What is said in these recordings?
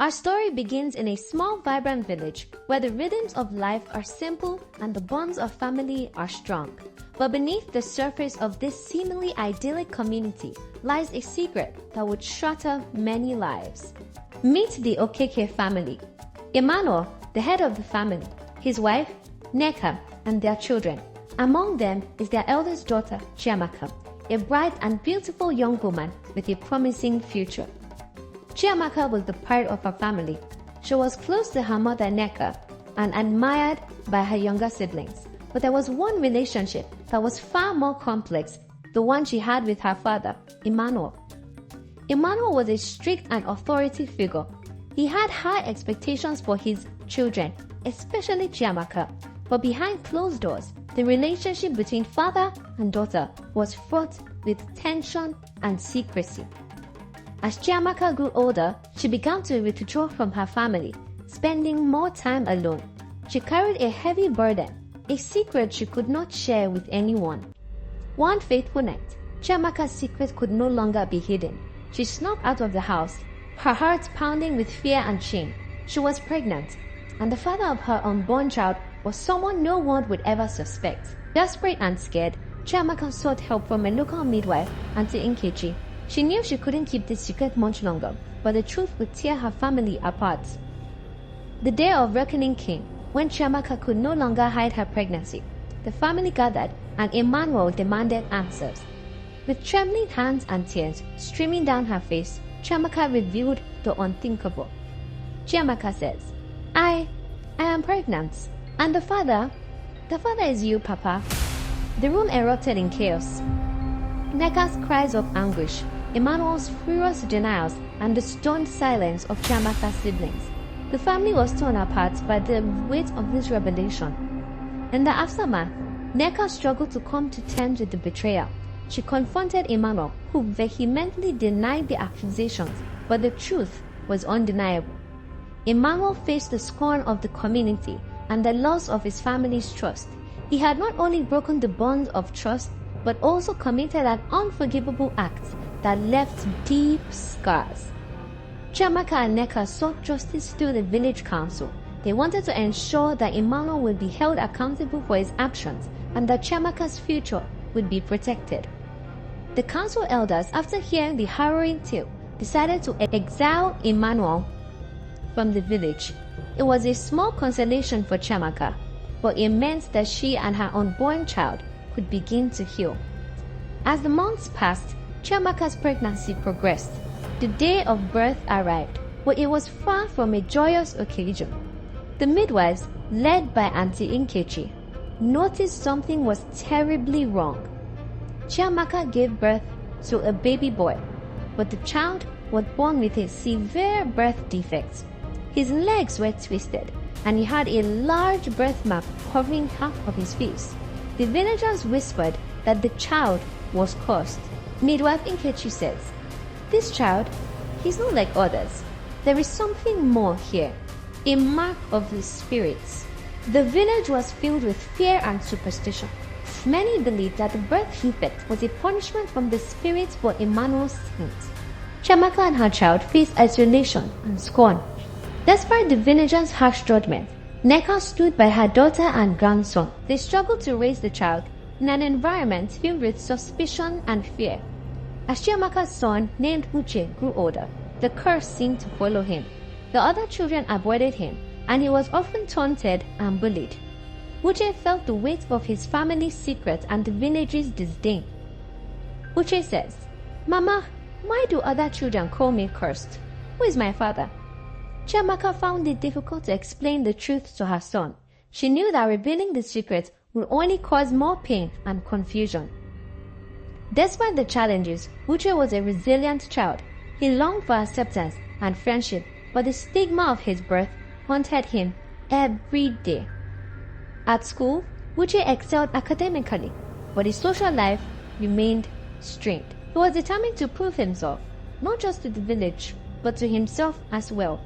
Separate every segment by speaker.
Speaker 1: Our story begins in a small, vibrant village where the rhythms of life are simple and the bonds of family are strong. But beneath the surface of this seemingly idyllic community lies a secret that would shatter many lives. Meet the Uche family. Emmanuel, the head of the family, his wife, Nneka, and their children. Among them is their eldest daughter, Chiamaka, a bright and beautiful young woman with a promising future. Chiamaka was the pride of her family. She was close to her mother Nneka and admired by her younger siblings. But there was one relationship that was far more complex, the one she had with her father, Emmanuel. Emmanuel was a strict and authoritative figure. He had high expectations for his children, especially Chiamaka. But behind closed doors, the relationship between father and daughter was fraught with tension and secrecy. As Chiamaka grew older, she began to withdraw from her family, spending more time alone. She carried a heavy burden, a secret she could not share with anyone. One fateful night, Chiamaka's secret could no longer be hidden. She snuck out of the house, her heart pounding with fear and shame. She was pregnant, and the father of her unborn child was someone no one would ever suspect. Desperate and scared, Chiamaka sought help from a local midwife, Auntie Nkechi. She knew she couldn't keep this secret much longer, but the truth would tear her family apart. The day of reckoning came, when Chiamaka could no longer hide her pregnancy. The family gathered, and Emmanuel demanded answers. With trembling hands and tears streaming down her face, Chiamaka revealed the unthinkable. Chiamaka says, I am pregnant. And the father is you, Papa. The room erupted in chaos. Nneka's cries of anguish, Emmanuel's furious denials, and the stunned silence of Chiamaka's siblings. The family was torn apart by the weight of this revelation. In the aftermath, Nneka struggled to come to terms with the betrayal. She confronted Emmanuel, who vehemently denied the accusations, but the truth was undeniable. Emmanuel faced the scorn of the community and the loss of his family's trust. He had not only broken the bonds of trust, but also committed an unforgivable act that left deep scars. Chiamaka and Nneka sought justice through the village council. They wanted to ensure that Emmanuel would be held accountable for his actions and that Chiamaka's future would be protected. The council elders, after hearing the harrowing tale, decided to exile Emmanuel from the village. It was a small consolation for Chiamaka, but it meant that she and her unborn child could begin to heal. As the months passed, Chiamaka's pregnancy progressed. The day of birth arrived, but it was far from a joyous occasion. The midwives, led by Auntie Nkechi, noticed something was terribly wrong. Chiamaka gave birth to a baby boy, but the child was born with a severe birth defect. His legs were twisted, and he had a large birthmark covering half of his face. The villagers whispered that the child was cursed. Midwife Nkechi says, "This child, he's not like others. There is something more here, a mark of the spirits." The village was filled with fear and superstition. Many believed that the birth defect was a punishment from the spirits for Emmanuel's sins. Chiamaka and her child faced isolation and scorn. Despite the villagers' harsh judgment, Nneka stood by her daughter and grandson. They struggled to raise the child in an environment filled with suspicion and fear. As Chiamaka's son, named Uche, grew older, the curse seemed to follow him. The other children avoided him, and he was often taunted and bullied. Uche felt the weight of his family's secret and the village's disdain. Uche says, "Mama, why do other children call me cursed? Who is my father?" Chiamaka found it difficult to explain the truth to her son. She knew that revealing the secret would only cause more pain and confusion. Despite the challenges, Uche was a resilient child. He longed for acceptance and friendship, but the stigma of his birth haunted him every day. At school, Uche excelled academically, but his social life remained strained. He was determined to prove himself, not just to the village, but to himself as well.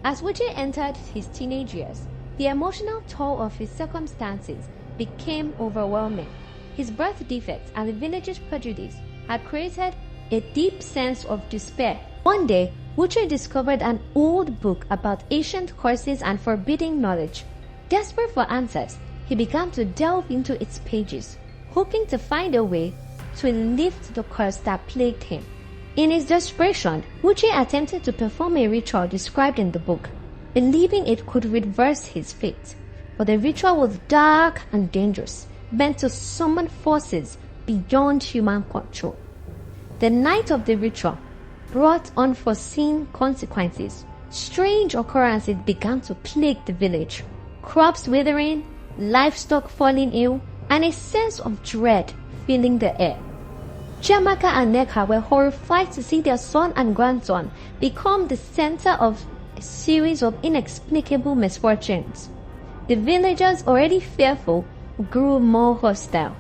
Speaker 1: As Uche entered his teenage years, the emotional toll of his circumstances became overwhelming. His birth defects and the village's prejudice had created a deep sense of despair. One day, Uche discovered an old book about ancient curses and forbidden knowledge. Desperate for answers, he began to delve into its pages, hoping to find a way to lift the curse that plagued him. In his desperation, Uche attempted to perform a ritual described in the book, believing it could reverse his fate. But the ritual was dark and dangerous, meant to summon forces beyond human control. The night of the ritual brought unforeseen consequences. Strange occurrences began to plague the village. Crops withering, livestock falling ill, and a sense of dread filling the air. Chiamaka and Nneka were horrified to see their son and grandson become the center of a series of inexplicable misfortunes. The villagers, already fearful, grew more hostile.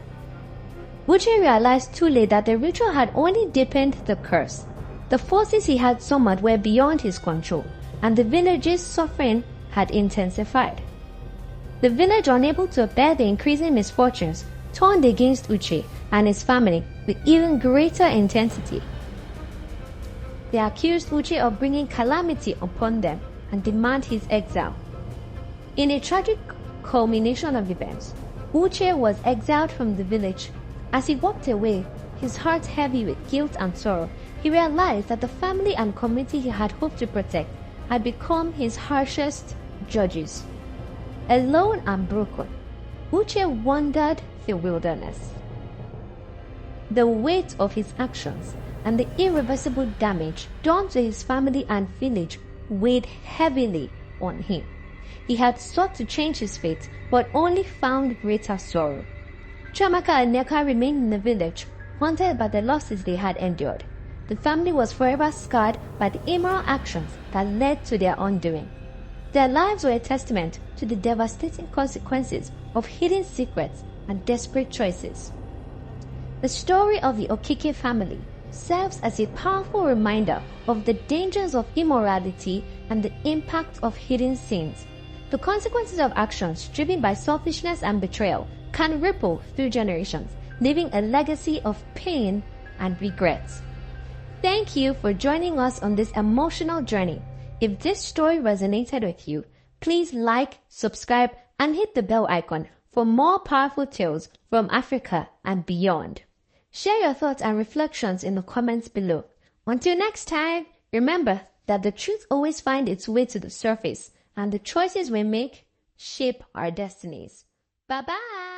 Speaker 1: Uche realized too late that the ritual had only deepened the curse. The forces he had summoned were beyond his control, and the village's suffering had intensified. The village, unable to bear the increasing misfortunes, turned against Uche and his family with even greater intensity. They accused Uche of bringing calamity upon them and demand his exile. In a tragic culmination of events, Uche was exiled from the village. As he walked away, his heart heavy with guilt and sorrow, he realized that the family and community he had hoped to protect had become his harshest judges. Alone and broken, Uche wandered the wilderness. The weight of his actions and the irreversible damage done to his family and village weighed heavily on him. He had sought to change his fate, but only found greater sorrow. Chiamaka and Nneka remained in the village, haunted by the losses they had endured. The family was forever scarred by the immoral actions that led to their undoing. Their lives were a testament to the devastating consequences of hidden secrets and desperate choices. The story of the Okike family serves as a powerful reminder of the dangers of immorality and the impact of hidden sins. The consequences of actions driven by selfishness and betrayal can ripple through generations, leaving a legacy of pain and regret. Thank you for joining us on this emotional journey. If this story resonated with you, please like, subscribe, and hit the bell icon for more powerful tales from Africa and beyond. Share your thoughts and reflections in the comments below. Until next time, remember that the truth always finds its way to the surface, and the choices we make shape our destinies. Bye-bye!